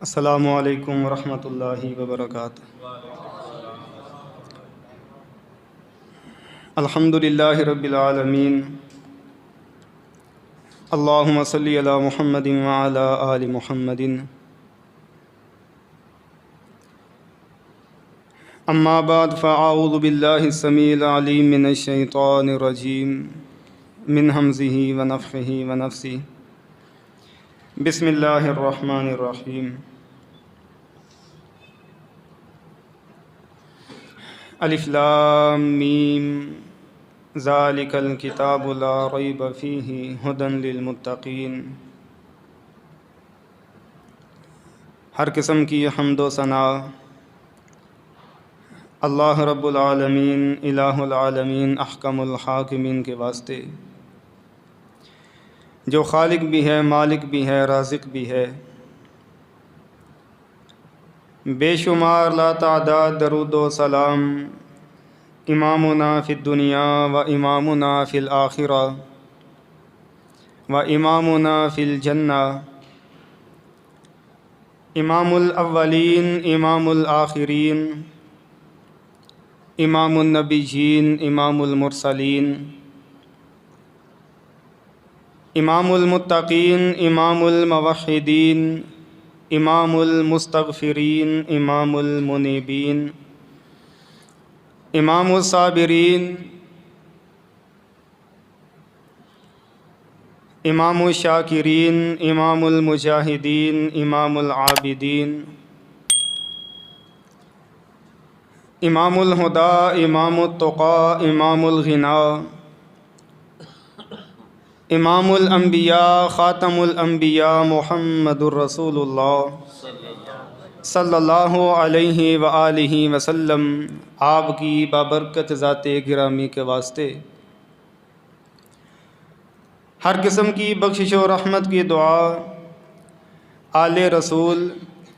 السلام علیکم ورحمۃ اللہ وبرکاتہ۔ الحمد للہ رب العالمین، اللہم صلی علی محمد وعلی آل محمد۔ اما بعد فاعوذ باللہ السمیع العلیم من الشیطان الرجیم من ہمزہ ونفخہ ونفثہ۔ بسم اللہ الرحمن الرحیم۔ الف لام میم ذالک الکتاب لا ریب فیہ ھدی للمتقین۔ ہر قسم کی حمد و ثنا اللہ رب العالمین الہ العالمین احکم الحاکمین کے واسطے، جو خالق بھی ہے، مالک بھی ہے، رازق بھی ہے۔ بے شمار لا تعداد درود و سلام امامنا فی الدنیا و امامنا فی الآخرہ و امامنا فی الجنہ، امام الاولین امام الآخرین، امام النبیین امام المرسلین، امام المتقین امام الموحدین، امام المستغفرین امام المنیبین، امام الصابرین، امام الشاکرین، امام المجاہدین، امام العابدین، امام الہدی، امام التقی، امام الغنی، امام الانبیاء، خاتم الانبیاء، محمد الرسول اللہ صلی اللہ علیہ وآلہ وسلم، آپ کی بابرکت ذات گرامی کے واسطے ہر قسم کی بخشش و رحمت کی دعا آل رسول،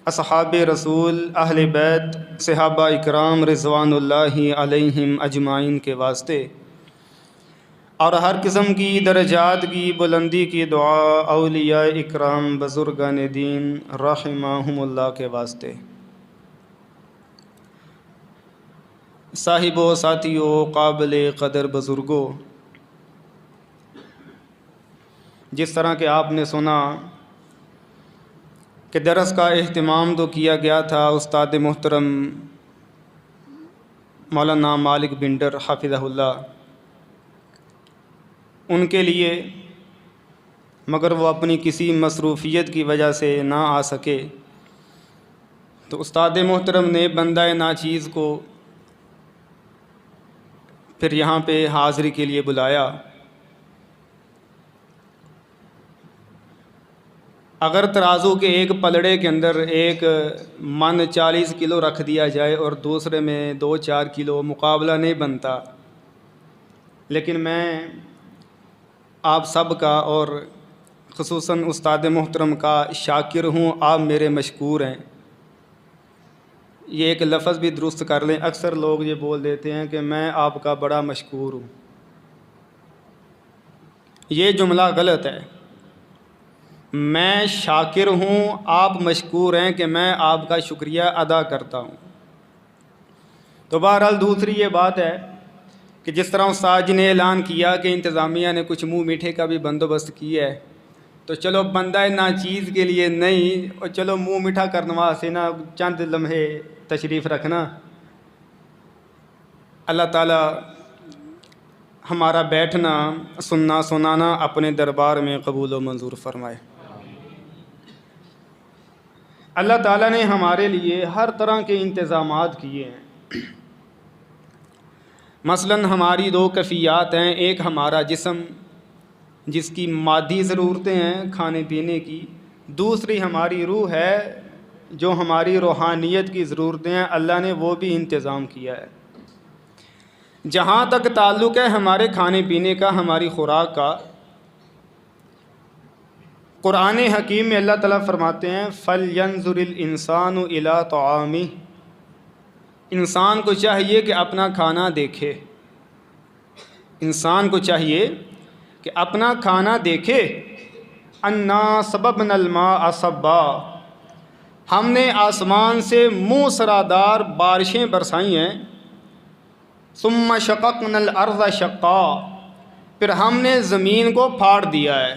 اصحاب رسول، اہل بیت، صحابہ اکرام رضوان اللہ علیہم اجمعین کے واسطے، اور ہر قسم کی درجات کی بلندی کی دعا اولیاء اکرام بزرگان دین رحمہم اللہ کے واسطے۔ صاحبوں، ساتھیوں، قابل قدر بزرگوں، جس طرح کہ آپ نے سنا کہ درس کا اہتمام تو کیا گیا تھا استاد محترم مولانا مالک بنڈر حفظہ اللہ ان کے لیے، مگر وہ اپنی کسی مصروفیت کی وجہ سے نہ آ سکے، تو استاد محترم نے بندہ ناچیز کو پھر یہاں پہ حاضری کے لیے بلایا۔ اگر ترازو کے ایک پلڑے کے اندر ایک من 40 کلو رکھ دیا جائے اور دوسرے میں 2-4 کلو، مقابلہ نہیں بنتا، لیکن میں آپ سب کا اور خصوصاً استاد محترم کا شاکر ہوں، آپ میرے مشکور ہیں۔ یہ ایک لفظ بھی درست کر لیں، اکثر لوگ یہ بول دیتے ہیں کہ میں آپ کا بڑا مشکور ہوں۔ یہ جملہ غلط ہے۔ میں شاکر ہوں، آپ مشکور ہیں کہ میں آپ کا شکریہ ادا کرتا ہوں۔ تو بہرحال دوسری یہ بات ہے کہ جس طرح استاد جی نے اعلان کیا کہ انتظامیہ نے کچھ منہ میٹھے کا بھی بندوبست کیا ہے، تو چلو بندہ ناچیز کے لیے نہیں، اور چلو منہ میٹھا کرنے واسطے نا چند لمحے تشریف رکھنا۔ اللہ تعالیٰ ہمارا بیٹھنا، سننا سنانا اپنے دربار میں قبول و منظور فرمائے۔ اللہ تعالیٰ نے ہمارے لیے ہر طرح کے انتظامات کیے ہیں۔ مثلاً ہماری 2 کیفیات ہیں، ایک ہمارا جسم جس کی مادی ضرورتیں ہیں کھانے پینے کی، دوسری ہماری روح ہے جو ہماری روحانیت کی ضرورتیں ہیں، اللہ نے وہ بھی انتظام کیا ہے۔ جہاں تک تعلق ہے ہمارے کھانے پینے کا، ہماری خوراک کا، قرآن حکیم میں اللہ تعالیٰ فرماتے ہیں فَلْيَنظُرِ الْإِنسَانُ إِلَىٰ طَعَامِهِ، انسان کو چاہیے کہ اپنا کھانا دیکھے، انسان کو چاہیے کہ اپنا کھانا دیکھے۔ اَنَّا صَبَبْنَا الْمَاءَ صَبًّا، ہم نے آسمان سے موسرادار بارشیں برسائی ہیں، ثم شققنا الارض شقا، پھر ہم نے زمین کو پھاڑ دیا ہے۔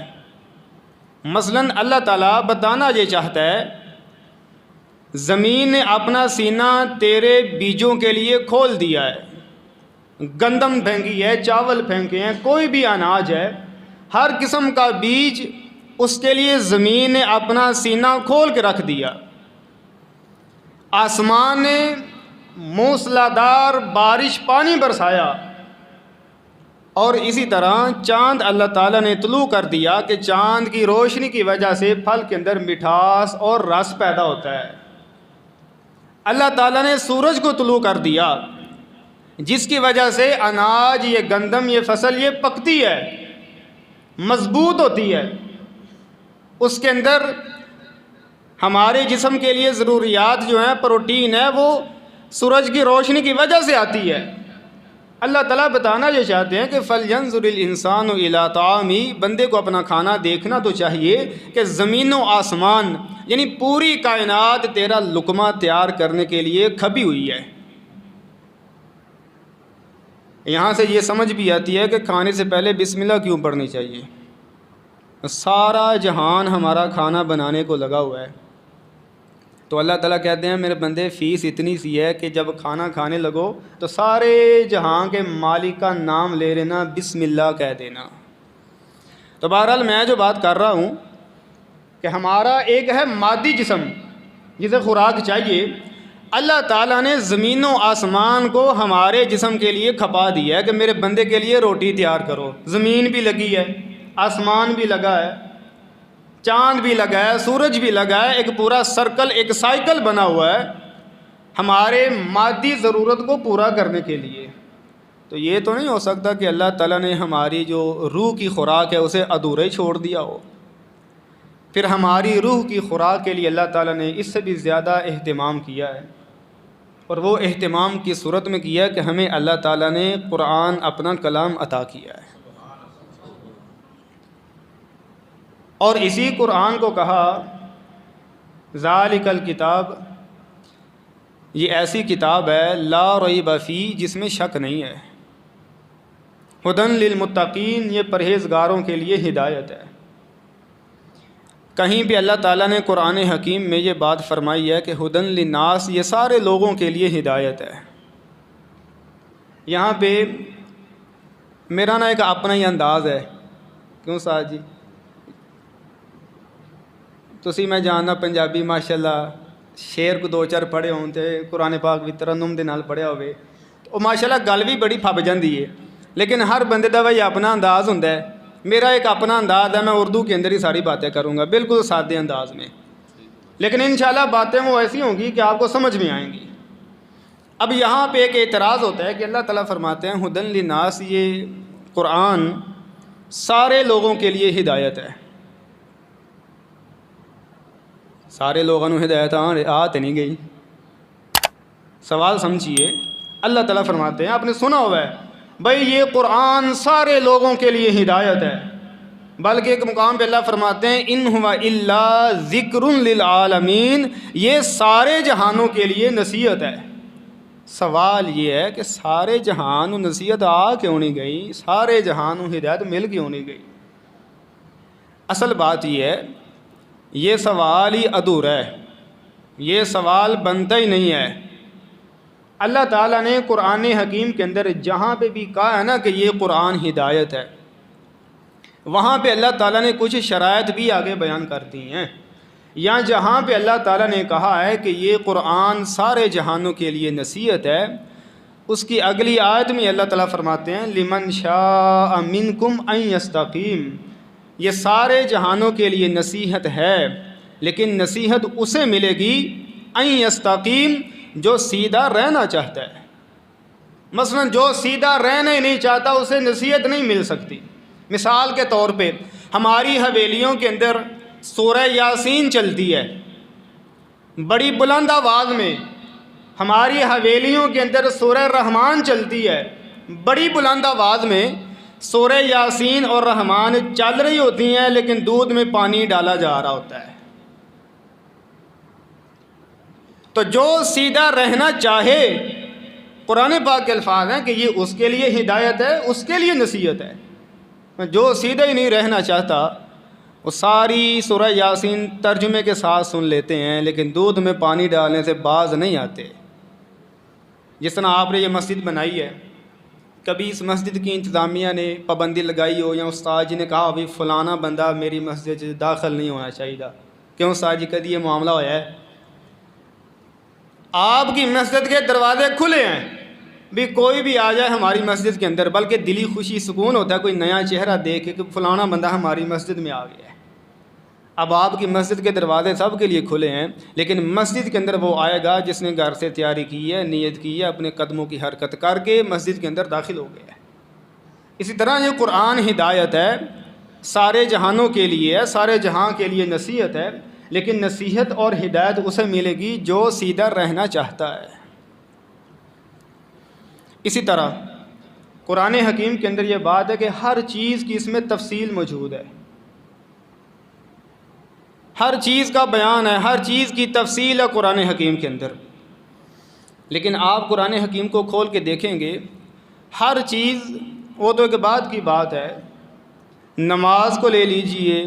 مثلاً اللہ تعالیٰ بتانا یہ چاہتا ہے زمین نے اپنا سینہ تیرے بیجوں کے لیے کھول دیا ہے، گندم پھینکی ہے، چاول پھینکے ہیں، کوئی بھی اناج ہے، ہر قسم کا بیج اس کے لیے زمین نے اپنا سینہ کھول کے رکھ دیا۔ آسمان نے موسلادھار بارش پانی برسایا، اور اسی طرح چاند اللہ تعالیٰ نے طلوع کر دیا کہ چاند کی روشنی کی وجہ سے پھل کے اندر مٹھاس اور رس پیدا ہوتا ہے۔ اللہ تعالیٰ نے سورج کو طلوع کر دیا، جس کی وجہ سے اناج، یہ گندم، یہ فصل یہ پکتی ہے، مضبوط ہوتی ہے، اس کے اندر ہمارے جسم کے لیے ضروریات جو ہیں، پروٹین ہے، وہ سورج کی روشنی کی وجہ سے آتی ہے۔ اللہ تعالیٰ بتانا یہ چاہتے ہیں کہ فَلْيَنظُرِ الْإِنسَانُ إِلَىٰ طَعَامِهِ، بندے کو اپنا کھانا دیکھنا تو چاہیے کہ زمین و آسمان یعنی پوری کائنات تیرا لقمہ تیار کرنے کے لیے کھپی ہوئی ہے۔ یہاں سے یہ سمجھ بھی آتی ہے کہ کھانے سے پہلے بسم اللہ کیوں پڑھنی چاہیے۔ سارا جہان ہمارا کھانا بنانے کو لگا ہوا ہے، تو اللہ تعالیٰ کہتے ہیں میرے بندے فیس اتنی سی ہے کہ جب کھانا کھانے لگو تو سارے جہاں کے مالک کا نام لے لینا، بسم اللہ کہہ دینا۔ تو بہرحال میں جو بات کر رہا ہوں کہ ہمارا ایک ہے مادی جسم جسے خوراک چاہیے، اللہ تعالیٰ نے زمین و آسمان کو ہمارے جسم کے لیے کھپا دیا ہے کہ میرے بندے کے لیے روٹی تیار کرو۔ زمین بھی لگی ہے، آسمان بھی لگا ہے، چاند بھی لگا ہے، سورج بھی لگا ہے، ایک پورا سرکل، ایک سائیکل بنا ہوا ہے ہمارے مادی ضرورت کو پورا کرنے کے لیے۔ تو یہ تو نہیں ہو سکتا کہ اللہ تعالیٰ نے ہماری جو روح کی خوراک ہے اسے ادھورا ہی چھوڑ دیا ہو۔ پھر ہماری روح کی خوراک کے لیے اللہ تعالیٰ نے اس سے بھی زیادہ اہتمام کیا ہے، اور وہ اہتمام کی صورت میں کیا کہ ہمیں اللہ تعالیٰ نے قرآن اپنا کلام عطا کیا ہے، اور اسی قرآن کو کہا ذالک الکتاب، یہ ایسی کتاب ہے لا ریب فیہ، جس میں شک نہیں ہے، ھدی للمتقین، یہ پرہیزگاروں کے لیے ہدایت ہے۔ کہیں بھی اللہ تعالیٰ نے قرآن حکیم میں یہ بات فرمائی ہے کہ ھدی للناس، یہ سارے لوگوں کے لیے ہدایت ہے۔ یہاں پہ میرا نا ایک اپنا ہی انداز ہے، کیوں سعد جی؟ تسی میں جاننا پنجابی ماشاءاللہ شعر کو دو چار پڑھے ہوں تے قرآن پاک بھی ترنم دے نال پڑھیا ہوئے تو ماشاءاللہ گل بھی بڑی پھب جاندی ہے، لیکن ہر بندے دا بھائی اپنا انداز ہوندا ہے۔ میرا ایک اپنا انداز ہے، میں اردو کے اندر ہی ساری باتیں کروں گا بالکل سادے انداز میں، لیکن انشاءاللہ باتیں وہ ایسی ہوں گی کہ آپ کو سمجھ میں آئیں گی۔ اب یہاں پہ ایک اعتراض ہوتا ہے کہ اللہ تعالیٰ فرماتے ہیں ھدی للناس، یہ قرآن سارے لوگوں کے لیے ہدایت ہے۔ سارے لوگوں نے ہدایت آتے نہیں گئی۔ سوال سمجھیے، اللہ تعالیٰ فرماتے ہیں، آپ نے سنا ہوا ہے بھائی یہ قرآن سارے لوگوں کے لیے ہدایت ہے، بلکہ ایک مقام پہ اللہ فرماتے ہیں ان ہوا الا ذکر للعالمین، یہ سارے جہانوں کے لیے نصیحت ہے۔ سوال یہ ہے کہ سارے جہانوں نصیحت آ کیوں نہیں گئی، سارے جہانوں ہدایت مل کیوں نہیں گئی؟ اصل بات یہ ہے، یہ سوال ہی ادھورا ہے، یہ سوال بنتا ہی نہیں ہے۔ اللہ تعالیٰ نے قرآن حکیم کے اندر جہاں پہ بھی کہا ہے نا کہ یہ قرآن ہدایت ہے، وہاں پہ اللہ تعالیٰ نے کچھ شرائط بھی آگے بیان کر دی ہیں۔ یا جہاں پہ اللہ تعالیٰ نے کہا ہے کہ یہ قرآن سارے جہانوں کے لیے نصیحت ہے، اس کی اگلی آیت میں اللہ تعالیٰ فرماتے ہیں لمن شاء منکم ان یستقیم، یہ سارے جہانوں کے لیے نصیحت ہے، لیکن نصیحت اسے ملے گی ان یستقیم، جو سیدھا رہنا چاہتا ہے۔ مثلا جو سیدھا رہنا ہی نہیں چاہتا اسے نصیحت نہیں مل سکتی۔ مثال کے طور پہ ہماری حویلیوں کے اندر سورہ یاسین چلتی ہے بڑی بلند آواز میں، ہماری حویلیوں کے اندر سورہ رحمان چلتی ہے بڑی بلند آواز میں۔ سورہ یاسین اور رحمان چل رہی ہوتی ہیں لیکن دودھ میں پانی ڈالا جا رہا ہوتا ہے۔ تو جو سیدھا رہنا چاہے، قرآن پاک کے الفاظ ہیں کہ یہ اس کے لیے ہدایت ہے، اس کے لیے نصیحت ہے۔ جو سیدھا ہی نہیں رہنا چاہتا وہ ساری سورہ یاسین ترجمے کے ساتھ سن لیتے ہیں، لیکن دودھ میں پانی ڈالنے سے باز نہیں آتے۔ جس طرح آپ نے یہ مسجد بنائی ہے، کبھی اس مسجد کی انتظامیہ نے پابندی لگائی ہو یا استاد جی نے کہا ابھی فلانا بندہ میری مسجد سے داخل نہیں ہونا چاہیے تھا، کیوں استاد جی کدی یہ معاملہ ہوا ہے؟ آپ کی مسجد کے دروازے کھلے ہیں، بھی کوئی بھی آ جائے ہماری مسجد کے اندر، بلکہ دلی خوشی سکون ہوتا ہے کوئی نیا چہرہ دیکھ کے کہ فلانا بندہ ہماری مسجد میں آ گیا ہے۔ اب آپ کی مسجد کے دروازے سب کے لیے کھلے ہیں، لیکن مسجد کے اندر وہ آئے گا جس نے گھر سے تیاری کی ہے، نیت کی ہے، اپنے قدموں کی حرکت کر کے مسجد کے اندر داخل ہو گیا ہے۔ اسی طرح یہ قرآن ہدایت ہے، سارے جہانوں کے لیے ہے، سارے جہاں کے لیے نصیحت ہے، لیکن نصیحت اور ہدایت اسے ملے گی جو سیدھا رہنا چاہتا ہے۔ اسی طرح قرآن حکیم کے اندر یہ بات ہے کہ ہر چیز کی اس میں تفصیل موجود ہے، ہر چیز کا بیان ہے، ہر چیز کی تفصیل ہے قرآن حکیم کے اندر۔ لیکن آپ قرآن حکیم کو کھول کے دیکھیں گے، ہر چیز وہ تو ایک بات کی بات ہے، نماز کو لے لیجئے،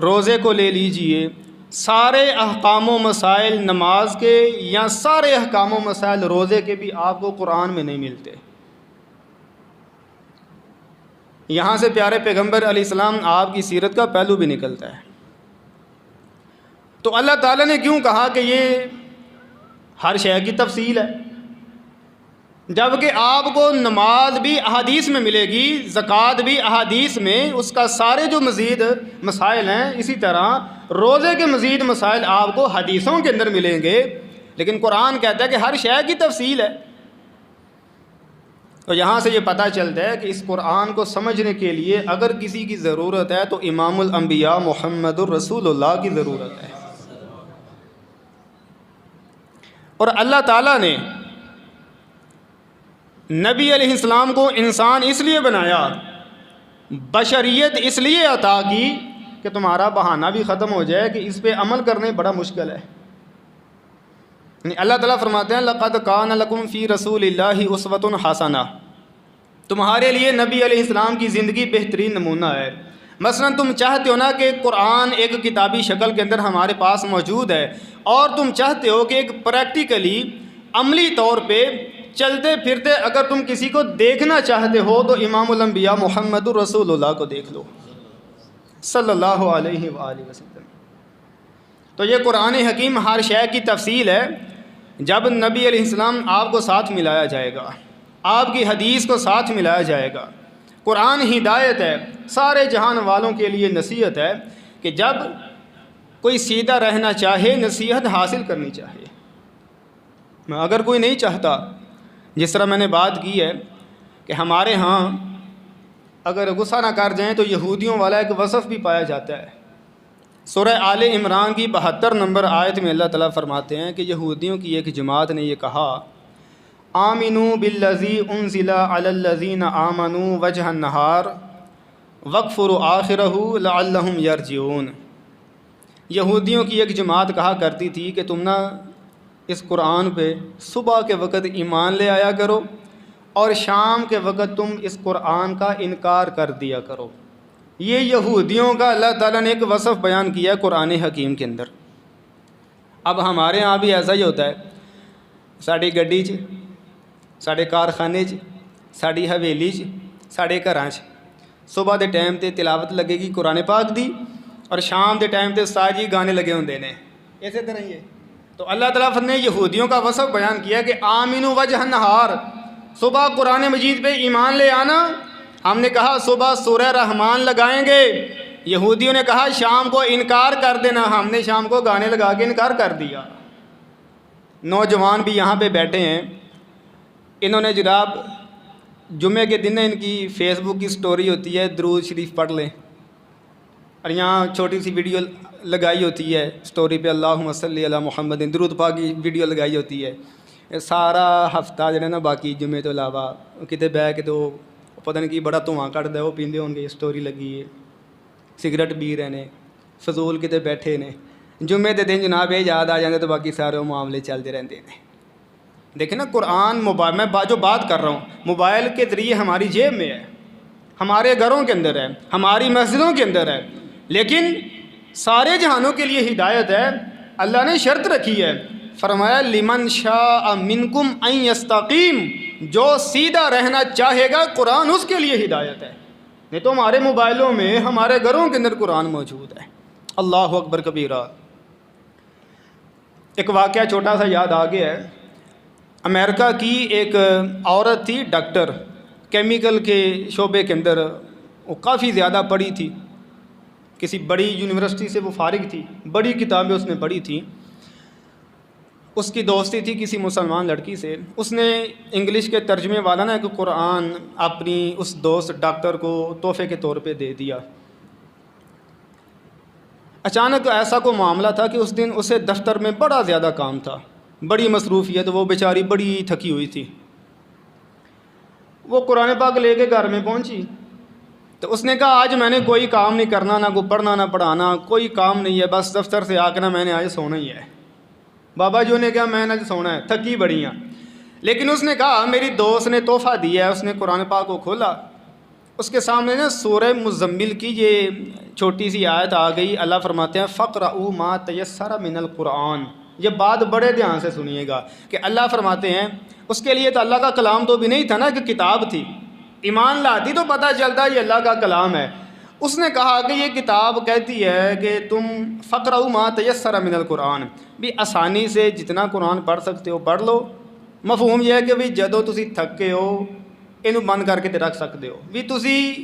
روزے کو لے لیجئے، سارے احکام و مسائل نماز کے یا سارے احکام و مسائل روزے کے بھی آپ کو قرآن میں نہیں ملتے۔ یہاں سے پیارے پیغمبر علیہ السلام آپ کی سیرت کا پہلو بھی نکلتا ہے۔ تو اللہ تعالیٰ نے کیوں کہا کہ یہ ہر شے کی تفصیل ہے، جبکہ آپ کو نماز بھی احادیث میں ملے گی، زکوٰۃ بھی احادیث میں، اس کا سارے جو مزید مسائل ہیں، اسی طرح روزے کے مزید مسائل آپ کو حدیثوں کے اندر ملیں گے، لیکن قرآن کہتا ہے کہ ہر شے کی تفصیل ہے۔ تو یہاں سے یہ پتہ چلتا ہے کہ اس قرآن کو سمجھنے کے لیے اگر کسی کی ضرورت ہے تو امام الانبیاء محمد الرسول اللہ کی ضرورت ہے۔ اور اللہ تعالیٰ نے نبی علیہ السلام کو انسان اس لیے بنایا، بشریت اس لیے عطا کی کہ تمہارا بہانہ بھی ختم ہو جائے کہ اس پہ عمل کرنے بڑا مشکل ہے۔ یعنی اللہ تعالیٰ فرماتے ہیں لَقَدْ كَانَ لَكُمْ فِي رَسُولِ اللَّهِ أُسْوَةٌ حَسَنَةٌ، تمہارے لیے نبی علیہ السلام کی زندگی بہترین نمونہ ہے۔ مثلا تم چاہتے ہو نا کہ قرآن ایک کتابی شکل کے اندر ہمارے پاس موجود ہے، اور تم چاہتے ہو کہ ایک پریکٹیکلی عملی طور پہ چلتے پھرتے اگر تم کسی کو دیکھنا چاہتے ہو تو امام الانبیاء محمد الرسول اللہ کو دیکھ لو صلی اللہ علیہ وآلہ وسلم۔ تو یہ قرآن حکیم ہر شے کی تفصیل ہے۔ جب نبی علیہ السلام آپ کو ساتھ ملایا جائے گا، آپ کی حدیث کو ساتھ ملایا جائے گا، قرآن ہدایت ہے، سارے جہان والوں کے لیے نصیحت ہے کہ جب کوئی سیدھا رہنا چاہے نصیحت حاصل کرنی چاہیے۔ اگر کوئی نہیں چاہتا، جس طرح میں نے بات کی ہے کہ ہمارے ہاں اگر غصہ نہ کر جائیں تو یہودیوں والا ایک وصف بھی پایا جاتا ہے۔ سورہ آل عمران کی 72 نمبر آیت میں اللہ تعالیٰ فرماتے ہیں کہ یہودیوں کی ایک جماعت نے یہ کہا آمنوا بالذی انزل علی الذین آمنوا وجہ النہار واکفروا آخرہ لعلہم یرجعون۔ یہودیوں کی ایک جماعت کہا کرتی تھی کہ تم نہ اس قرآن پہ صبح کے وقت ایمان لے آیا کرو اور شام کے وقت تم اس قرآن کا انکار کر دیا کرو۔ یہ یہودیوں کا اللہ تعالیٰ نے ایک وصف بیان کیا ہے قرآن حکیم کے اندر۔ اب ہمارے ہاں بھی ایسا ہی ہوتا ہے، ساڑی گڈی چ، ساڑے کارخانے چ، ساڑی حویلی چ، ساڑے گھراں چ صبح دے ٹائم تے تلاوت لگے گی قرآن پاک دی، اور شام دے ٹائم تے استاد جی گانے لگے ہوندے نے، اسی طرح ہی ہے۔ تو اللہ تعالیٰ نے یہودیوں کا وصف بیان کیا کہ آمنوا وجہ النہار، صبح قرآن مجید پہ ایمان لے آنا۔ ہم نے کہا صبح سورہ رحمان لگائیں گے، یہودیوں نے کہا شام کو انکار کر دینا، ہم نے شام کو گانے لگا کے انکار کر دیا۔ نوجوان بھی یہاں پہ بیٹھے ہیں، انہوں نے جناب جمعے کے دن ان کی فیس بک کی سٹوری ہوتی ہے درود شریف پڑھ لیں، اور یہاں چھوٹی سی ویڈیو لگائی ہوتی ہے سٹوری پہ اللہم صلی علی محمد، درود پاک کی ویڈیو لگائی ہوتی ہے۔ سارا ہفتہ جڑا نا باقی جمعے تو علاوہ کتے بہ کے تو پتہ نہیں کی بڑا دھواں کٹدا ہے، وہ پیندے ہون گے، سٹوری لگی ہے، سگریٹ پی رہے نے، فضول کتے بیٹھے نے، جمعے کے دن جناب یہ یاد آ جاتے تو باقی سارے معاملے چلتے رہتے ہیں۔ دیکھیں نا قرآن موبائل میں جو بات کر رہا ہوں موبائل کے ذریعے ہماری جیب میں ہے، ہمارے گھروں کے اندر ہے، ہماری مسجدوں کے اندر ہے، لیکن سارے جہانوں کے لیے ہدایت ہے۔ اللہ نے شرط رکھی ہے، فرمایا لمن شاء منکم ان یستقیم، جو سیدھا رہنا چاہے گا قرآن اس کے لیے ہدایت ہے۔ نہیں تو ہمارے موبائلوں میں ہمارے گھروں کے اندر قرآن موجود ہے۔ اللہ اکبر کبیرہ۔ ایک واقعہ چھوٹا سا یاد آ گیا ہے۔ امریکہ کی ایک عورت تھی، ڈاکٹر، کیمیکل کے شعبے کے اندر، وہ کافی زیادہ پڑھی تھی، کسی بڑی یونیورسٹی سے وہ فارغ تھی، بڑی کتابیں اس نے پڑھی تھیں۔ اس کی دوستی تھی کسی مسلمان لڑکی سے، اس نے انگلش کے ترجمے والا نا ایک قرآن اپنی اس دوست ڈاکٹر کو تحفے کے طور پہ دے دیا۔ اچانک ایسا کوئی معاملہ تھا کہ اس دن اسے دفتر میں بڑا زیادہ کام تھا، بڑی مصروفیت، وہ بیچاری بڑی تھکی ہوئی تھی۔ وہ قرآن پاک لے کے گھر میں پہنچی تو اس نے کہا آج میں نے کوئی کام نہیں کرنا، نہ کوئی پڑھنا نہ پڑھانا، کوئی کام نہیں ہے، بس دفتر سے آ کے نا میں نے آج سونا ہی ہے۔ بابا جو نے کہا میں نے آج سونا ہے، تھکی بڑی ہیں۔ لیکن اس نے کہا میری دوست نے تحفہ دیا ہے، اس نے قرآن پاک کو کھولا، اس کے سامنے نا سورہ مزمل کی یہ چھوٹی سی آیت آ گئی۔ اللہ فرماتے ہیں فَقْرَؤُوا مَا تَيَسَّرَ مِنَ الْقُرْآنِ۔ یہ بات بڑے دھیان سے سنیے گا کہ اللہ فرماتے ہیں اس کے لیے تو اللہ کا کلام تو بھی نہیں تھا نا، کہ کتاب تھی، ایمان لاتی تو پتہ چلتا یہ اللہ کا کلام ہے۔ اس نے کہا کہ یہ کتاب کہتی ہے کہ تم فَقْرَؤُوا مَا تَيَسَّرَ مِنَ الْقُرْآنِ، بھی آسانی سے جتنا قرآن پڑھ سکتے ہو پڑھ لو۔ مفہوم یہ ہے کہ بھی جدوں تسی تھکے ہو ਇਹਨੂੰ ਬੰਦ ਕਰਕੇ ਤੇ ਰੱਖ ਸਕਦੇ ਹੋ ਵੀ ਤੁਸੀਂ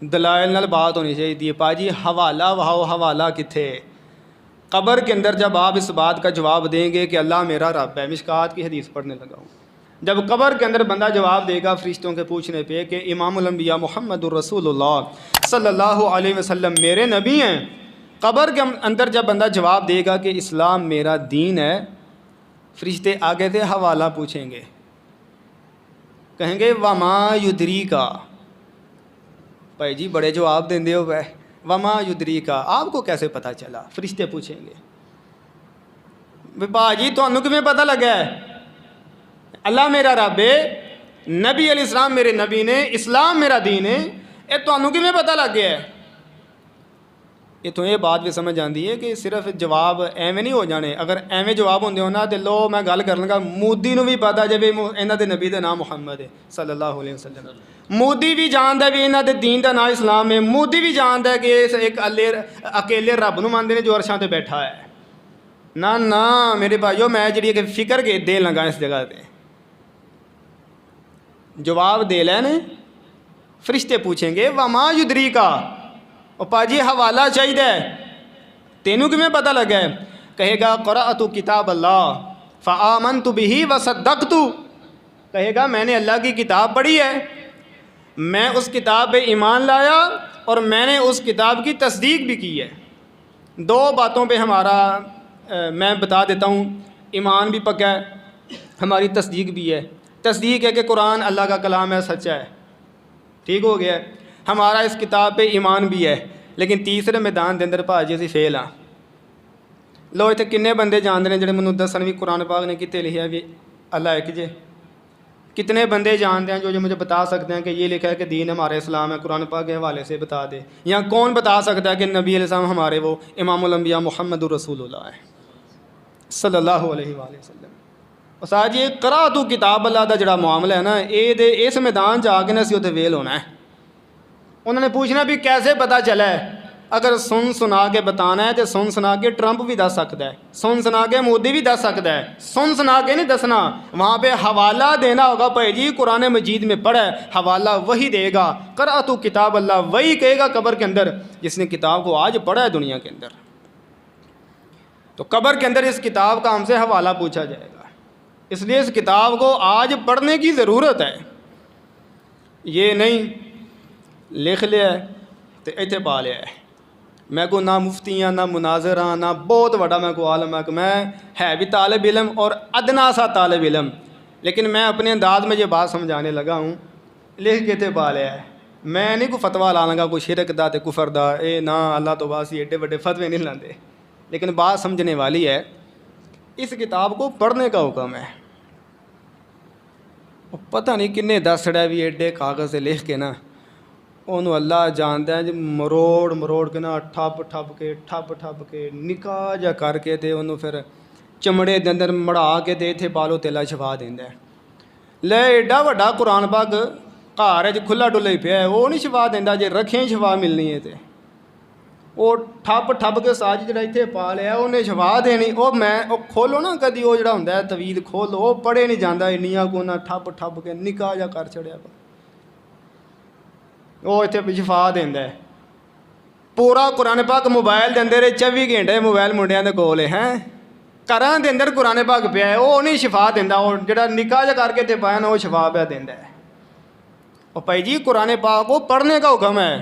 دلائل نال بات ہونی چاہیے. پاجی حوالہ وہاؤ, حوالہ کتھے؟ قبر کے اندر جب آپ اس بات کا جواب دیں گے کہ اللہ میرا رب ہے, مشکات کی حدیث پڑھنے لگا ہوں, جب قبر کے اندر بندہ جواب دے گا فرشتوں کے پوچھنے پہ کہ امام الانبیاء محمد الرسول اللہ صلی اللہ علیہ وسلم میرے نبی ہیں, قبر کے اندر جب بندہ جواب دے گا کہ اسلام میرا دین ہے, فرشتے آگے سے حوالہ پوچھیں گے, کہیں گے وما یدری کا. بھائی جی بڑے جواب دیں دے ہو گئے, وما یدری کا آپ کو کیسے پتہ چلا؟ فرشتے پوچھیں گے بھاجی تمہیں کیویں پتہ لگا ہے؟ اللہ میرا رب ہے, نبی علیہ السلام میرے نبی نے, اسلام میرا دین ہے, یہ تمہیں کیویں پتہ لگ گیا ہے؟ یہ تو یہ بات بھی سمجھ آتی ہے کہ صرف جواب ایویں نہیں ہو جانے. اگر ایویں جواب ہوندے ہو نا تو لو میں گل کر لگا مودی نو بھی پتا جے بھی انہاں دے نبی دا نام محمد ہے صلی اللہ علیہ وسلم. مودی بھی جاندا ہے بھی انہاں دے دین دا نام اسلام ہے. مودی بھی جاندا ہے کہ ایک اکیلے رب نو مانتے ہیں جو عرشاں تے بیٹھا ہے. نہ میرے بھائیو میں جڑی کہ فکر کے دے لگا اس جگہ تے جواب دے لینے. فرشتے پوچھیں گے وما یدری کا, اور پاجی حوالہ چاہیے تینوں کیویں پتہ لگا ہے؟ کہے گا قرأت کتاب اللہ فآمنت بہ وصدقت. کہے گا میں نے اللہ کی کتاب پڑھی ہے, میں اس کتاب پہ ایمان لایا اور میں نے اس کتاب کی تصدیق بھی کی ہے. دو باتوں پہ ہمارا میں بتا دیتا ہوں, ایمان بھی پکا ہے, ہماری تصدیق بھی ہے. تصدیق ہے کہ قرآن اللہ کا کلام ہے, سچا ہے, ٹھیک ہو گیا ہے. ہمارا اس کتاب پہ ایمان بھی ہے. لیکن تیسرے میدان دے اندر بھاجی اسی فیل ہاں. لو اتنے کنے بندے جانتے ہیں جڑے مینوں دسن بھی قرآن پاک نے کتے لکھا ہے بھی اللہ ایک جے؟ کتنے بندے جانتے ہیں جو مجھے بتا سکتے ہیں کہ یہ لکھا ہے کہ دین ہمارے اسلام ہے, قرآن پاک کے حوالے سے بتا دے. یا کون بتا سکتا ہے کہ نبی علیہ السلام ہمارے وہ امام الانبیاء محمد الرسول اللہ ہے صلی اللہ علیہ وآلہ وسلم. استاد جی قرأت کتاب اللہ دا جڑا معاملہ ہے نا, یہ اس میدان جا کے نا اسی اتنے ویل ہونا ہے. انہوں نے پوچھنا بھی کیسے پتہ چلا ہے؟ اگر سن سنا کے بتانا ہے تو سن سنا کے ٹرمپ بھی دس سکتا ہے, سن سنا کے مودی بھی دس سکتا ہے, سن سنا کے نہیں دسنا. وہاں پہ حوالہ دینا ہوگا. بھائی جی قرآن مجید میں پڑھا ہے, حوالہ وہی دے گا. قرأت کتاب اللہ وہی کہے گا قبر کے اندر جس نے کتاب کو آج پڑھا ہے دنیا کے اندر. تو قبر کے اندر اس کتاب کا ہم سے حوالہ پوچھا جائے گا. اس لیے اس کتاب کو آج پڑھنے کی ضرورت ہے. یہ نہیں لکھ لیا ہے تو اتنے پا لیا ہے. میں کو نہ مفتی ہاں, نہ مناظر ہاں, نہ بہت بڑا میں کو عالم ہے کہ میں ہے بھی طالب علم اور ادنا سا طالب علم, لیکن میں اپنے انداز میں یہ بات سمجھانے لگا ہوں. لکھ کے تے پا لیا ہے. میں نہیں کوئی فتویٰ لا لگا کوئی شرک دا تے کفر دا, اے نہ اللہ تو بس ایڈے بڑے فتوے نہیں لاندے. لیکن بات سمجھنے والی ہے, اس کتاب کو پڑھنے کا حکم ہے. پتہ نہیں کنے دسڑا بھی ایڈے کاغذ سے لکھ کے نا, انہوں اللہ جانتا ہے جی مروڑ کے نا ٹھپ کے نکاح جا کر کے تے انہوں پھر چمڑے دے اندر مڑا کے تے اتنے پالو تیلا چھپا دیندا ہے. لے ایڈا وڈا قرآن پاک گھر ہے جی کھلا ڈلا ہی پیا ہے, وہ نہیں چھپا دیندا جی رکھیں چھپا ملنی ہے تے وہ ٹھپ کے ساج جڑا اتنے پا لیا انہیں چھپا دینی. وہ میں وہ کھولو نا کدی وہ جڑا ہوندا ہے طویل کھولو, وہ پڑھے نہیں جاندا انیاں کو نہ ٹھپ کے نکاح جا کر چھڑیا وہ اتنے چھپا دیندا ہے. پورا قرآن پاک موبائل دے اندر 24 گھنٹے موبائل منڈیاں دے کول ہے, گھراں دے اندر قرآن پاک پیا ہے, وہ نہیں شفا دیندا. وہ جڑا نکاح جا کر کے تے پایا نا وہ شفا پیا دیندا ہے. اور بھائی جی قرآن پاک کو پڑھنے کا حکم ہے.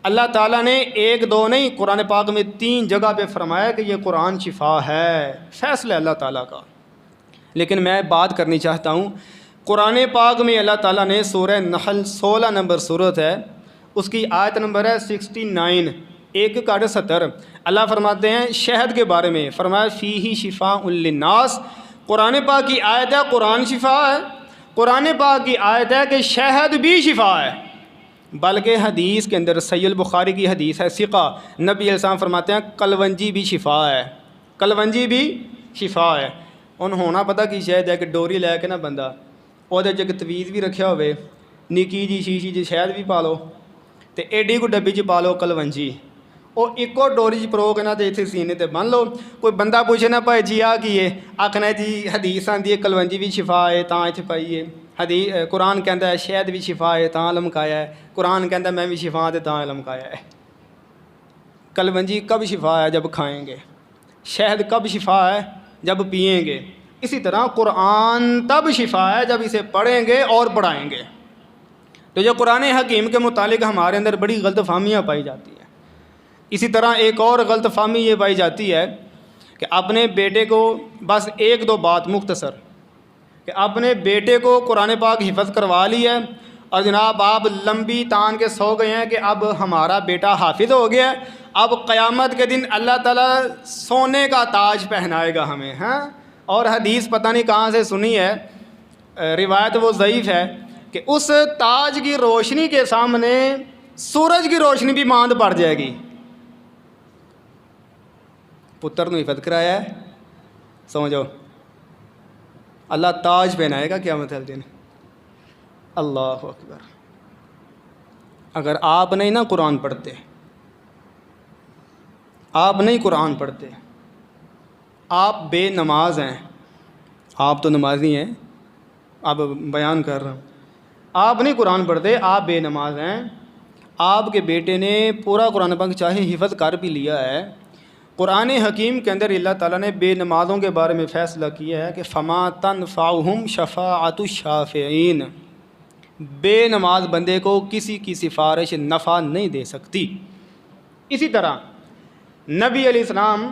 اللہ تعالیٰ نے ایک دو نہیں قرآن پاک میں 3 جگہ پہ فرمایا کہ یہ قرآن شفا ہے. فیصلہ اللہ تعالیٰ کا. لیکن میں بات کرنی چاہتا ہوں, قرآن پاک میں اللہ تعالیٰ نے سورہ نحل 16 نمبر صورت ہے, اس کی آیت نمبر ہے 69 1/70. اللہ فرماتے ہیں شہد کے بارے میں, فرمایا فیہ شفاء للناس. قرآن پاک کی آیت ہے قرآن شفا ہے, قرآن پاک کی آیت ہے کہ شہد بھی شفا ہے. بلکہ حدیث کے اندر صحیح البخاری کی حدیث ہے ثقہ, نبی علیہ السلام فرماتے ہیں کلونجی بھی شفا ہے, کلونجی بھی شفا ہے. ان ہونا پتہ کی شاید ہے کہ ڈوری لے کے نا بندہ وہ ایک تویز بھی رکھیا ہوئے, نکی جی شیشی جی شہد بھی پا لو تے ایڈی کو ڈبی چ پا لو کلونجی, وہ ایکو ڈوری چ پرو کے نا تے اتنے سینے تے بن لو. کوئی بندہ پوچھے نا بھائی جی آ کی ہے, آخنا جی حدیث آندی ہے کلونجی بھی شفا ہے تاں اتنے پائیے. قرآن کہتا ہے شہد بھی شفا ہے تاں لمکایا ہے، قرآن کہتا ہے میں بھی شفا تے تاں لمکایا ہے۔ کلونجی کب شفا ہے؟ جب کھائیں گے۔ شہد کب شفا ہے؟ جب پئیں گے۔ اسی طرح قرآن تب شفا ہے جب اسے پڑھیں گے اور پڑھائیں گے۔ تو یہ قرآن حکیم کے متعلق ہمارے اندر بڑی غلط فہمیاں پائی جاتی ہیں۔ اسی طرح ایک اور غلط فہمی یہ پائی جاتی ہے کہ اپنے بیٹے کو بس ایک دو بات مختصر کہ اپنے بیٹے کو قرآن پاک حفظ کروا لی ہے اور جناب آپ لمبی تان کے سو گئے ہیں کہ اب ہمارا بیٹا حافظ ہو گیا ہے، اب قیامت کے دن اللہ تعالیٰ سونے کا تاج پہنائے گا ہمیں، ہاں۔ اور حدیث پتہ نہیں کہاں سے سنی ہے، روایت وہ ضعیف ہے کہ اس تاج کی روشنی کے سامنے سورج کی روشنی بھی ماند پڑ جائے گی۔ پتر نے حفظ کرایا ہے، سمجھو اللہ تاج پہنائے گا قیامت والے دن۔ اللہ اکبر۔ اگر آپ نہیں نا قرآن پڑھتے، آپ نہیں قرآن پڑھتے، آپ بے نماز ہیں، آپ تو نمازی ہیں، اب بیان کر رہا ہوں، آپ نہیں قرآن پڑھتے، آپ بے نماز ہیں، آپ کے بیٹے نے پورا قرآن پاک چاہے حفظ کر بھی لیا ہے، قرآن حکیم کے اندر اللہ تعالیٰ نے بے نمازوں کے بارے میں فیصلہ کیا ہے کہ فما تنفعہم شفاعت الشافعین، بے نماز بندے کو کسی کی سفارش نفع نہیں دے سکتی۔ اسی طرح نبی علیہ السلام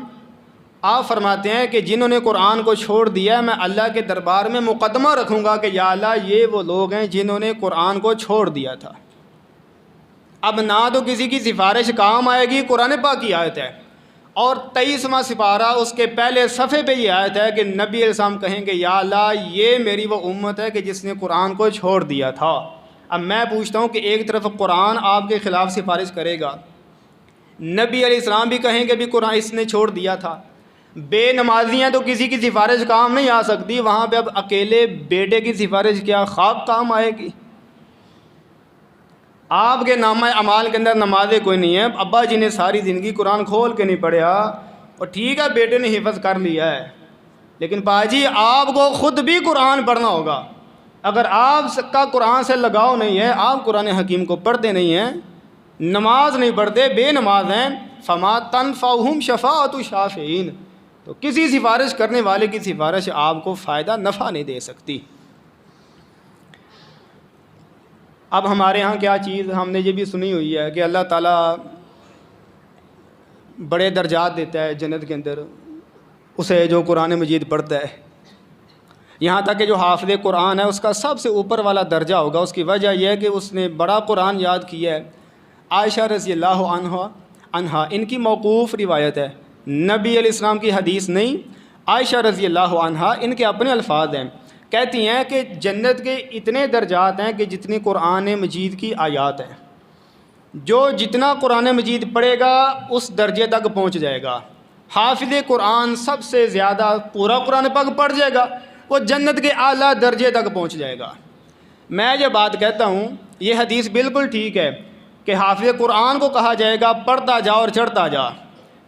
آپ فرماتے ہیں کہ جنہوں نے قرآن کو چھوڑ دیا میں اللہ کے دربار میں مقدمہ رکھوں گا کہ یا اللہ یہ وہ لوگ ہیں جنہوں نے قرآن کو چھوڑ دیا تھا۔ اب نہ تو کسی کی سفارش کام آئے گی، قرآن پاک کی آیت ہے، اور 23واں سپارہ اس کے پہلے صفحے پہ یہ آیت ہے کہ نبی علیہ السلام کہیں گے یا اللہ یہ میری وہ امت ہے کہ جس نے قرآن کو چھوڑ دیا تھا۔ اب میں پوچھتا ہوں کہ ایک طرف قرآن آپ کے خلاف سفارش کرے گا، نبی علیہ السلام بھی کہیں گے بھی قرآن اس نے چھوڑ دیا تھا، بے نمازی ہیں تو کسی کی سفارش کام نہیں آ سکتی، وہاں پہ اب اکیلے بیٹے کی سفارش کیا خواب کام آئے گی؟ آپ کے نامہ اعمال کے اندر نمازیں کوئی نہیں ہے، ابا جی نے ساری زندگی قرآن کھول کے نہیں پڑھا، اور ٹھیک ہے بیٹے نے حفظ کر لیا ہے، لیکن باجی آپ کو خود بھی قرآن پڑھنا ہوگا۔ اگر آپ کا قرآن سے لگاؤ نہیں ہے، آپ قرآن حکیم کو پڑھتے نہیں ہیں، نماز نہیں پڑھتے، بے نماز ہیں، فما تنفعہم شفاعت الشافعین، تو کسی سفارش کرنے والے کی سفارش آپ کو فائدہ نفع نہیں دے سکتی۔ اب ہمارے ہاں کیا چیز ہم نے یہ بھی سنی ہوئی ہے کہ اللہ تعالیٰ بڑے درجات دیتا ہے جنت کے اندر اسے جو قرآن مجید پڑھتا ہے، یہاں تک کہ جو حافظ قرآن ہے اس کا سب سے اوپر والا درجہ ہوگا۔ اس کی وجہ یہ ہے کہ اس نے بڑا قرآن یاد کیا ہے۔ عائشہ رضی اللہ عنہا ان کی موقوف روایت ہے، نبی علیہ السلام کی حدیث نہیں، عائشہ رضی اللہ عنہا ان کے اپنے الفاظ ہیں، کہتی ہیں کہ جنت کے اتنے درجات ہیں کہ جتنی قرآن مجید کی آیات ہیں، جو جتنا قرآن مجید پڑھے گا اس درجے تک پہنچ جائے گا۔ حافظ قرآن سب سے زیادہ پورا قرآن پاک پڑھ جائے گا، وہ جنت کے اعلیٰ درجے تک پہنچ جائے گا۔ میں یہ بات کہتا ہوں، یہ حدیث بالکل ٹھیک ہے کہ حافظ قرآن کو کہا جائے گا پڑھتا جا اور چڑھتا جا،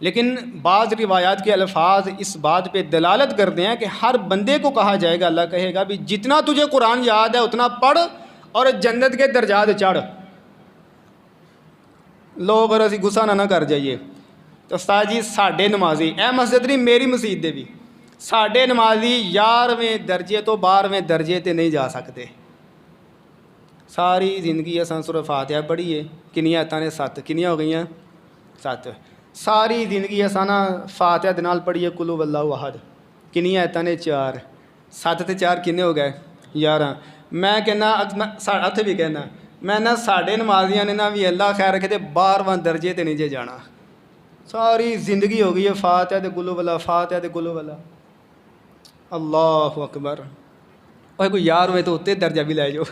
لیکن بعض روایات کے الفاظ اس بات پہ دلالت کرتے ہیں کہ ہر بندے کو کہا جائے گا، اللہ کہے گا بھی جتنا تجھے قرآن یاد ہے اتنا پڑھ اور جنت کے درجات چڑھ۔ لوگ اور اسی غصہ نہ کر جائیے تو استاد جی ساڈے نمازی اے مسجد نہیں میری مسجد دے بھی ساڈے نمازی 11ویں درجے تو 12ویں درجے تے نہیں جا سکتے۔ ساری زندگی اساں سورہ فاتحہ پڑھی ہے، کنیاں آیتاں نے 7 کنیاں ہو گئیاں 7، ساری زندگی اساں نا فاتحہ دے نال پڑھی ہے قل هو اللہ احد، کنیاں آیتاں نے 4، 7 تے 4 کنے ہو گئے 11۔ میں کہنا اتھے بھی کہنا میں نہ ساڈے نمازیاں نے نا بھی اللہ خیر رکھے تے 12واں درجے تے نہیں جے جانا، ساری زندگی ہو گئی ہے فاتحہ تے قل هو اللہ، فاتحہ تے قل هو اللہ۔ اللہ اکبر، اور کوئی 11ویں تو اتنے درجہ بھی لے جاؤ۔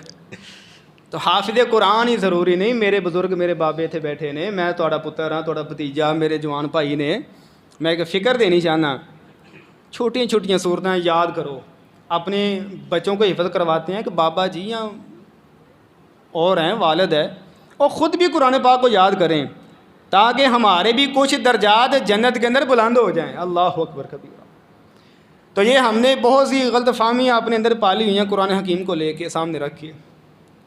تو حافظ قرآن ہی ضروری نہیں، میرے بزرگ میرے بابے تھے بیٹھے نے، میں تھوڑا پتر ہاں، تھوڑا بھتیجا میرے جوان بھائی نے، میں ایک فکر دینی چاہنا، چھوٹیاں چھوٹیاں صورتیں یاد کرو، اپنے بچوں کو حفظ کرواتے ہیں کہ بابا جی یا اور ہیں والد ہے، اور خود بھی قرآن پاک کو یاد کریں تاکہ ہمارے بھی کچھ درجات جنت کے اندر بلند ہو جائیں۔ اللہ اکبر کبیرہ۔ تو یہ ہم نے بہت سی غلط فہمیاں اپنے اندر پالی ہوئی ہیں قرآن حکیم کو لے کے سامنے رکھی.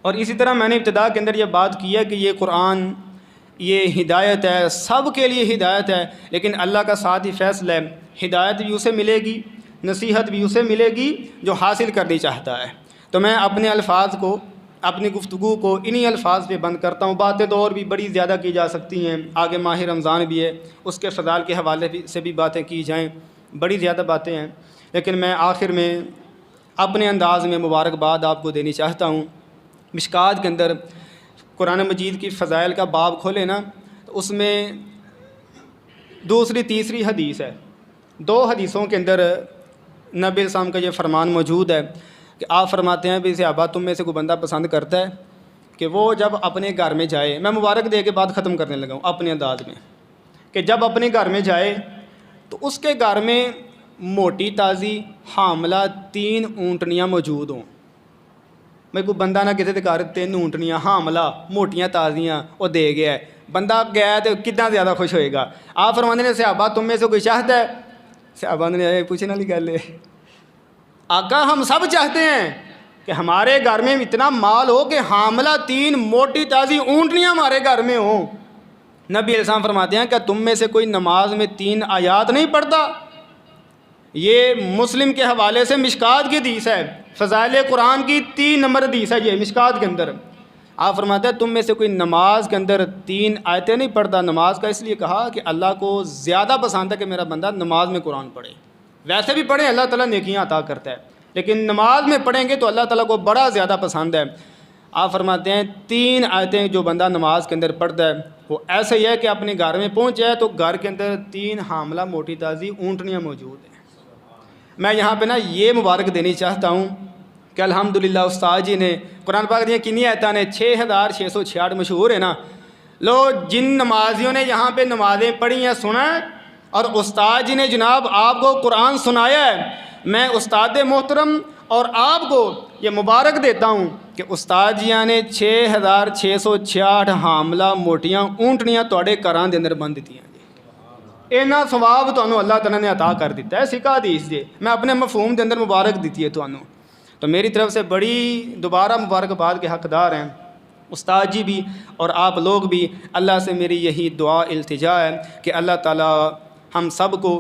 اور اسی طرح میں نے ابتدا کے اندر یہ بات کی ہے کہ یہ قرآن یہ ہدایت ہے، سب کے لیے ہدایت ہے، لیکن اللہ کا ساتھ ہی فیصلہ ہے، ہدایت بھی اسے ملے گی، نصیحت بھی اسے ملے گی جو حاصل کرنی چاہتا ہے. تو میں اپنے الفاظ کو، اپنی گفتگو کو انہی الفاظ پہ بند کرتا ہوں. باتیں تو اور بھی بڑی زیادہ کی جا سکتی ہیں، آگے ماہ رمضان بھی ہے، اس کے فضائل کے حوالے سے بھی باتیں کی جائیں، بڑی زیادہ باتیں ہیں. لیکن میں آخر میں اپنے انداز میں مبارکباد آپ کو دینی چاہتا ہوں. مشکات کے اندر قرآن مجید کی فضائل کا باب کھولے نا، تو اس میں دوسری تیسری حدیث ہے. 2 حدیثوں کے اندر نبی علیہ السلام کا یہ فرمان موجود ہے کہ آپ فرماتے ہیں بھی صحابہ تم میں سے کوئی بندہ پسند کرتا ہے کہ وہ جب اپنے گھر میں جائے، میں مبارک دے کے بات ختم کرنے لگا ہوں اپنے انداز میں، کہ جب اپنے گھر میں جائے تو اس کے گھر میں موٹی تازی حاملہ 3 اونٹنیاں موجود ہوں. میں کوئی بندہ نہ کسی کے گھر 3 اونٹنیاں حاملہ موٹیاں تازیاں وہ دے گیا ہے، بندہ گیا ہے تو کتنا زیادہ خوش ہوئے گا. آپ فرمانے نے صحابہ تم میں سے کوئی چاہتا ہے؟ صحابہ نے پوچھنے والی گل ہے، آقا ہم سب چاہتے ہیں کہ ہمارے گھر میں اتنا مال ہو کہ حاملہ 3 موٹی تازی اونٹنیاں ہمارے گھر میں ہوں. نبی علیہ السلام فرماتے ہیں کہ تم میں سے کوئی نماز میں 3 آیات نہیں پڑھتا؟ یہ مسلم کے حوالے سے مشکات کی حدیث ہے، فضائل قرآن کی 3 نمبر حدیث ہے یہ مشکات کے اندر. آپ فرماتے ہیں تم میں سے کوئی نماز کے اندر 3 آیتیں نہیں پڑھتا. نماز کا اس لیے کہا کہ اللہ کو زیادہ پسند ہے کہ میرا بندہ نماز میں قرآن پڑھے. ویسے بھی پڑھیں اللہ تعالیٰ نیکیاں عطا کرتا ہے، لیکن نماز میں پڑھیں گے تو اللہ تعالیٰ کو بڑا زیادہ پسند ہے. آپ فرماتے ہیں 3 آیتیں جو بندہ نماز کے اندر پڑھتا ہے وہ ایسے ہی ہے کہ اپنے گھر میں پہنچ جائے تو گھر کے اندر 3 حاملہ موٹی تازی اونٹنیاں موجود ہیں. میں یہاں پہ نا یہ مبارک دینی چاہتا ہوں کہ الحمدللہ استاد جی نے قرآن پاک دیا کنی آیتیں نے 6666 مشہور ہے نا. لو جن نمازیوں نے یہاں پہ نمازیں پڑھی ہیں سنا ہے، اور استاد جی نے جناب آپ کو قرآن سنایا ہے، میں استاد محترم اور آپ کو یہ مبارک دیتا ہوں کہ استاد جیاں نے 6666 حاملہ موٹیاں اونٹنیاں توڑے گھراں دے اندر بند دیتی ہیں. اینا ثواب تو اللہ تعالیٰ نے عطا کر دیتا ہے. سکھا حدیث جی میں اپنے مفہوم کے اندر مبارک دیتی ہے تو میری طرف سے بڑی دوبارہ مبارکباد کے حقدار ہیں استاد جی بھی اور آپ لوگ بھی. اللہ سے میری یہی دعا التجا ہے کہ اللہ تعالیٰ ہم سب کو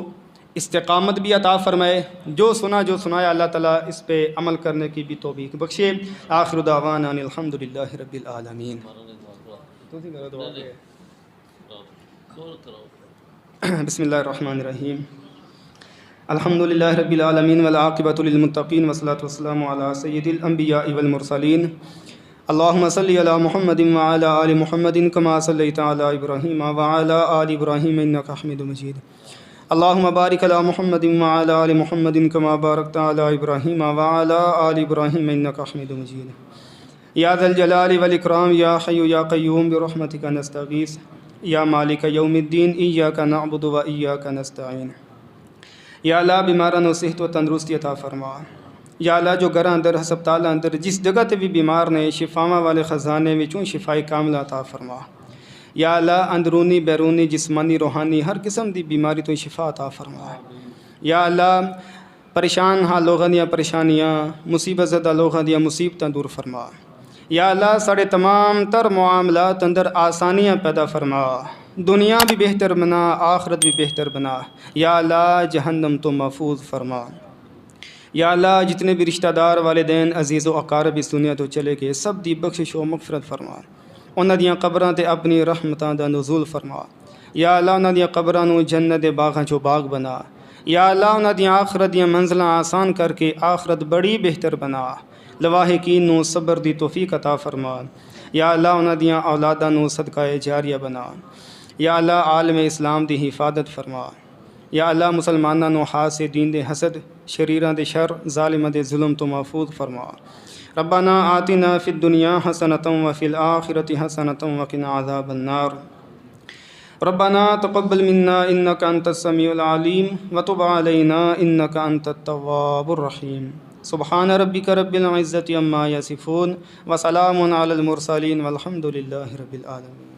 استقامت بھی عطا فرمائے، جو سنایا اللہ تعالیٰ اس پہ عمل کرنے کی بھی توفیق بخشے. آخر دعوانا ان الحمدللہ رب العالمین. بسم اللہ الرحمن الرحیم. الحمدللہ رب العالمین والعاقبۃ للمتقین والصلاۃ والسلام علی سید الانبیاء والمرسلین. اللہم صلی علی محمد وعلی آل محمد کما صلیت علی ابراہیم وعلی آل ابراہیم انک حمید مجید. اللہم بارک علی محمد وعلی آل محمد کما بارکت علی ابراہیم وعلی آل ابراہیم انک حمید مجید. یا ذا الجلال والاکرام یا حی یا قیوم برحمتک نستغیث یا مالک یوم الدین ایاک نعبد و ایاک نستعین. یا اللہ بیماراں نو صحت و تندرستی عطا فرما. یا اللہ جو گھراں اندر ہسپتالاں اندر جس جگہ تے بھی بیمار نے شفاواں والے خزانے وچوں شفائی کاملہ عطا فرما. یا اللہ اندرونی بیرونی جسمانی روحانی ہر قسم دی بیماری تو شفا عطا فرما. یا اللہ پریشان ہاں لوگاں دیاں پریشانیاں، مصیبت زدہ لوگاں دیاں مصیبتاں دور فرما. یا اللہ سارے تمام تر معاملات اندر آسانیاں پیدا فرما، دنیا بھی بہتر بنا آخرت بھی بہتر بنا. یا اللہ جہنم تو محفوظ فرما. یا اللہ جتنے بھی رشتہ دار والدین عزیز و اقارب اس دنیا تو چلے گئے سب دی بخشش و مغفرت فرما. انہاں دیاں قبراں تے اپنی رحمتاں دا نزول فرما. یا اللہ انہاں دیاں قبراں نو جنت دے باغاں چو باغ بنا. یا اللہ انہاں دیاں آخرت دیاں منزلاں آسان کر کے آخرت بڑی بہتر بنا. لواحقین نو صبر دی توفیق عطا فرما. یا اللہ انہاں دیاں اولاداں نو صدقہ جاریہ بنا. یا اللہ عالم اسلام دی حفاظت فرما. یا اللہ مسلماناں نو حاسد دین دے حسد، شریراں دے شر، ظالماں دے ظلم تو محفوظ فرما. ربنا آتنا فی الدنیا حسنۃ وفی الآخرۃ حسنۃ وقنا عذاب النار. ربنا تقبل منا انک انت السمیع العلیم وتب علینا انک انت التواب الرحیم. سبحان ربک رب العزۃ عما یصفون وسلام علی المرسلین والحمد للہ رب العالمین.